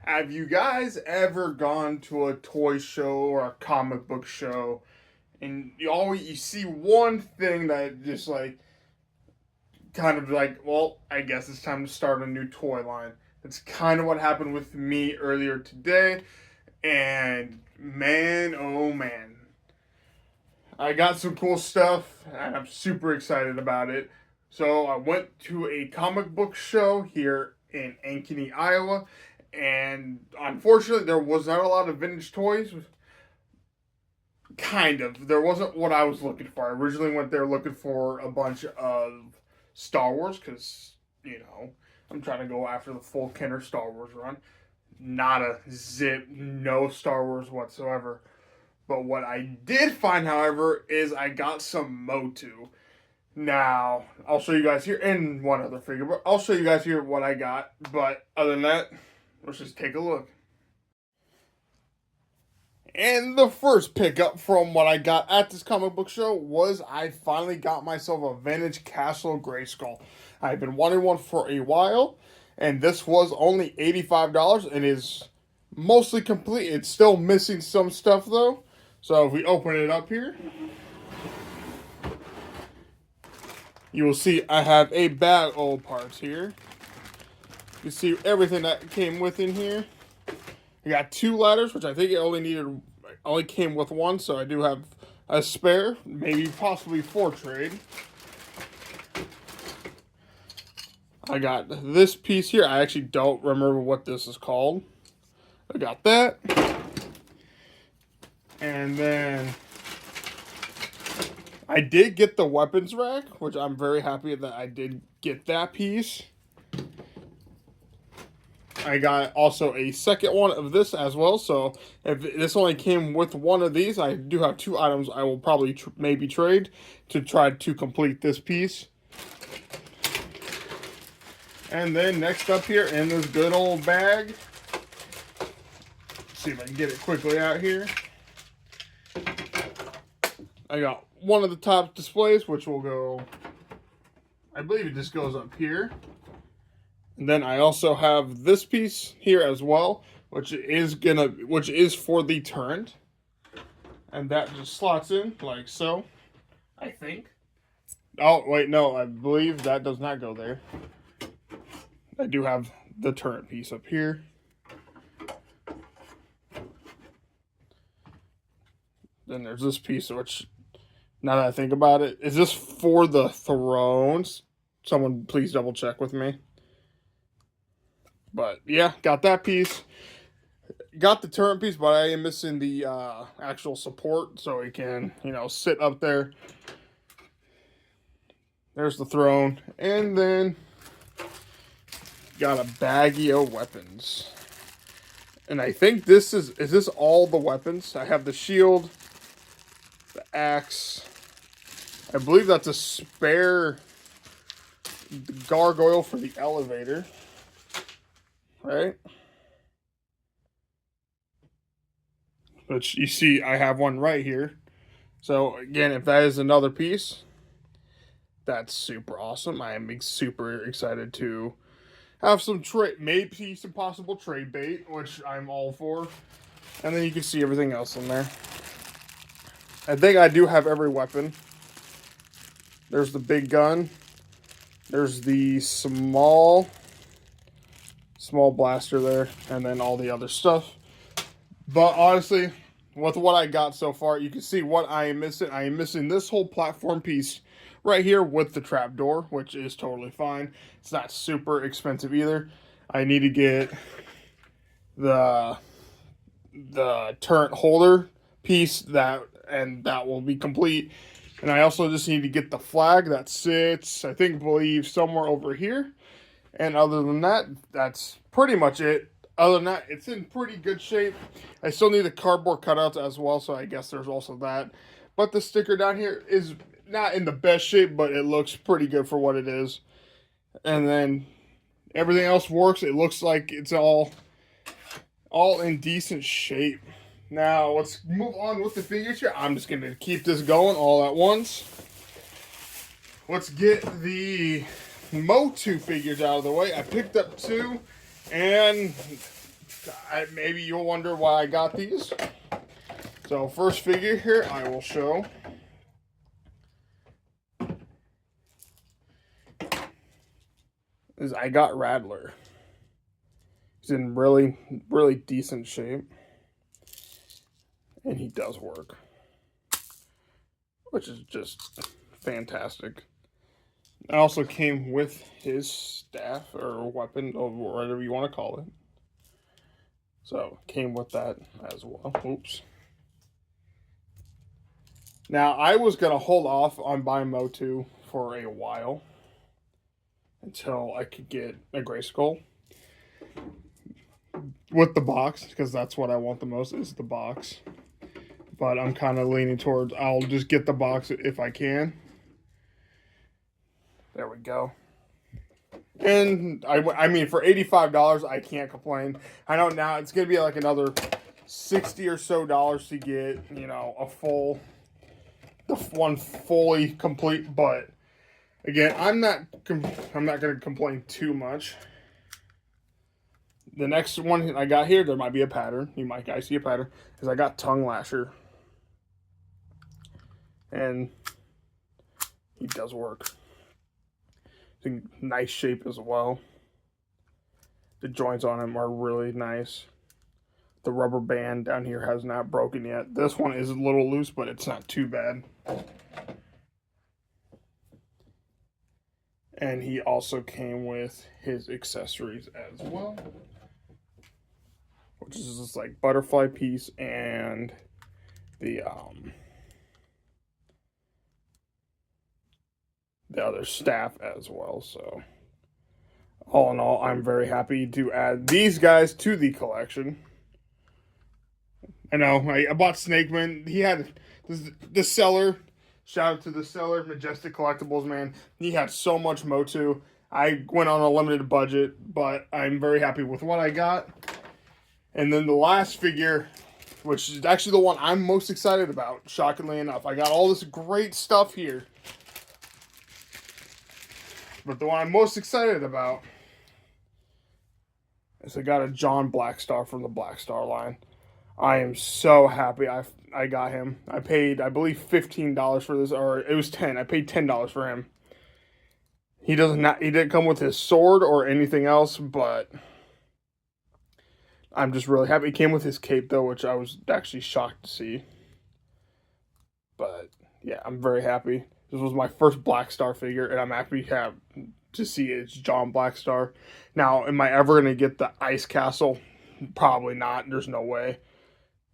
Have you guys ever gone to a toy show or a comic book show and you see one thing that just like kind of like, well, I guess it's time to start a new toy line. That's kind of what happened with me earlier today, and man, oh man, I got some cool stuff and I'm super excited about it. So I went to a comic book show here in Ankeny, Iowa, and unfortunately there was not a lot of vintage toys. Kind of. There wasn't what I was looking for. I originally went there looking for a bunch of Star Wars because, I'm trying to go after the full Kenner Star Wars run. Not a zip, no Star Wars whatsoever. But what I did find, however, is I got some Motu. Now, I'll show you guys here, and one other figure, but I'll show you guys here what I got. But other than that, let's just take a look. And the first pickup from what I got at this comic book show was I finally got myself a vintage Castle Grayskull. I've been wanting one for a while, and this was only $85 and is mostly complete. It's still missing some stuff though. So if we open it up here, you will see I have a bag of old parts here. You see everything that came with in here. I got 2 ladders, which I think it only came with 1, so I do have a spare, maybe possibly 4 trade. I got this piece here. I actually don't remember what this is called. I got that. And then I did get the weapons rack, which I'm very happy that I did get that piece. I got also a second one of this as well, so if this only came with 1 of these, I do have 2 items I will probably maybe trade to try to complete this piece. And then next up here in this good old bag, let's see if I can get it quickly out here. I got one of the top displays, which will go, I believe it just goes up here. And then I also have this piece here as well, which is for the turret. And that just slots in like so, I think. Oh, wait, no, I believe that does not go there. I do have the turret piece up here. Then there's this piece, which, now that I think about it, is this for the thrones? Someone please double check with me. But yeah, got that piece. Got the turret piece, but I am missing the actual support so it can, sit up there. There's the throne. And then got a baggie of weapons. And I think is this all the weapons? I have the shield, the axe. I believe that's a spare gargoyle for the elevator. Right? Which you see I have one right here. So again, if that is another piece, that's super awesome. I am super excited to have some trade, maybe some possible trade bait, which I'm all for. And then you can see everything else in there. I think I do have every weapon. There's the big gun. There's the small blaster there, and then all the other stuff. But honestly, with what I got so far, you can see what I am missing. I am missing this whole platform piece right here with the trapdoor, which is totally fine. It's not super expensive either. I need to get the turret holder piece, and that will be complete. And I also just need to get the flag that sits, I believe, somewhere over here. And other than that, that's pretty much it. Other than that, it's in pretty good shape. I still need the cardboard cutouts as well, so I guess there's also that. But the sticker down here is not in the best shape, but it looks pretty good for what it is. And then everything else works. It looks like it's all in decent shape. Now, let's move on with the figures here. I'm just going to keep this going all at once. Let's get the Motu figures out of the way. I picked up 2, and maybe you'll wonder why I got these. So first figure here I will show is I got Rattler. He's in really, really decent shape. And he does work. Which is just fantastic. It also came with his staff or weapon or whatever you want to call it. So came with that as well. Oops. Now I was gonna hold off on buying Motu for a while until I could get a Grayskull with the box, because that's what I want the most is the box. But I'm kind of leaning towards I'll just get the box if I can. There we go. And I mean, for $85, I can't complain. I know now it's going to be like another $60 or so to get, you know, the one fully complete. But again, I'm not going to complain too much. The next one I got here, there might be a pattern. You might guys see a pattern, is I got Tongue Lasher. And he does work. It's in nice shape as well. The joints on him are really nice. The rubber band down here has not broken yet. This one is a little loose, but it's not too bad. And he also came with his accessories as well, which is just like butterfly piece and the other staff as well. So all in all, I'm very happy to add these guys to the collection. I know I bought Snakeman. He had the seller. Shout out to the seller, Majestic Collectibles, man. He had so much Motu. I went on a limited budget, but I'm very happy with what I got. And then the last figure, which is actually the one I'm most excited about, shockingly enough. I got all this great stuff here. But the one I'm most excited about is I got a John Blackstar from the Blackstar line. I am so happy I got him. I paid, I believe, $15 for this, or it was $10. I paid $10 for him. He didn't come with his sword or anything else, but I'm just really happy. He came with his cape though, which I was actually shocked to see. But yeah, I'm very happy. This was my first Blackstar figure, and I'm happy to see it's John Blackstar. Now, am I ever going to get the Ice Castle? Probably not. There's no way.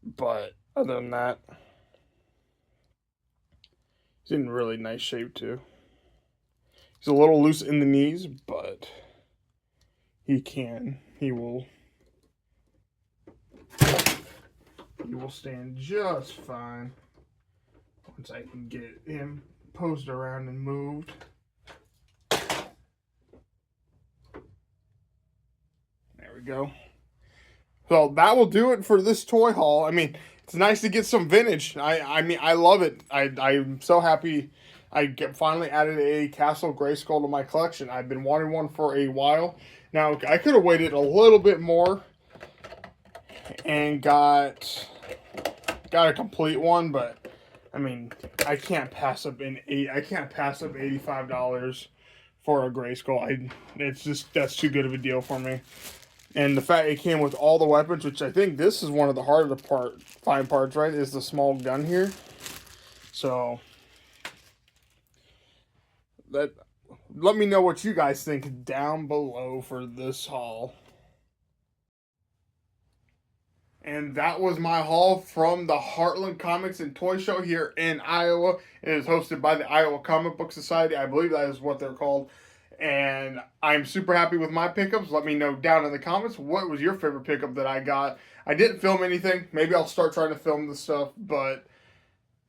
But other than that, he's in really nice shape too. He's a little loose in the knees, but he will stand just fine once I can get him posed around and moved. There we go. So that will do it for this toy haul. I mean, it's nice to get some vintage. I mean, I love it. I'm so happy I finally added a Castle Grayskull to my collection. I've been wanting one for a while. Now, I could have waited a little bit more and got a complete one, but I mean, I can't pass up $85 for a Grayskull. That's too good of a deal for me. And the fact it came with all the weapons, which I think this is one of the harder to find parts, right, is the small gun here. So, let me know what you guys think down below for this haul. And that was my haul from the Heartland Comics and Toy Show here in Iowa. It is hosted by the Iowa Comic Book Society. I believe that is what they're called. And I'm super happy with my pickups. Let me know down in the comments, what was your favorite pickup that I got? I didn't film anything. Maybe I'll start trying to film this stuff. But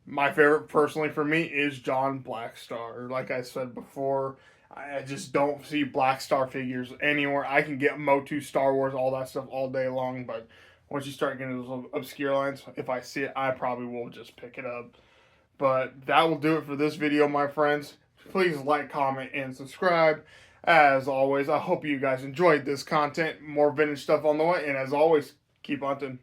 my favorite, personally, for me, is John Blackstar. Like I said before, I just don't see Blackstar figures anywhere. I can get Motu, Star Wars, all that stuff all day long. But once you start getting those obscure lines, if I see it, I probably will just pick it up. But that will do it for this video, my friends. Please like, comment, and subscribe. As always, I hope you guys enjoyed this content. More vintage stuff on the way, and as always, keep hunting.